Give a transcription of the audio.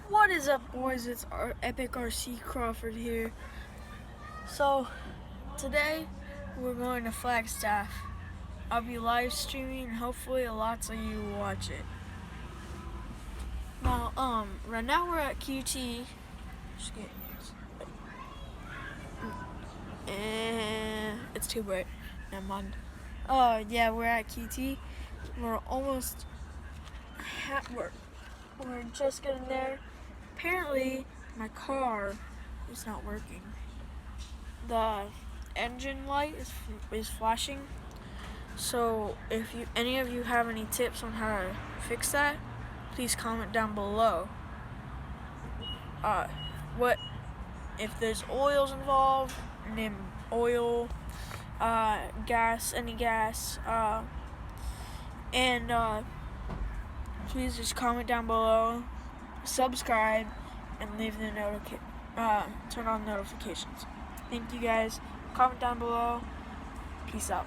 What is up, boys? It's our Epic RC Crawford here. So today we're going to Flagstaff. I'll be live streaming and hopefully lots of you will watch it. Now, right now we're at QT. And it's too bright. Never mind. Yeah, we're at QT. We're almost at work. We're just getting there. Apparently, my car is not working. The engine light is flashing. So if any of you have any tips on how to fix that, please comment down below. What if there's oils involved? Name oil, gas, any gas, and please just comment down below, subscribe, and leave the turn on notifications. Thank you guys. Comment down below. Peace out.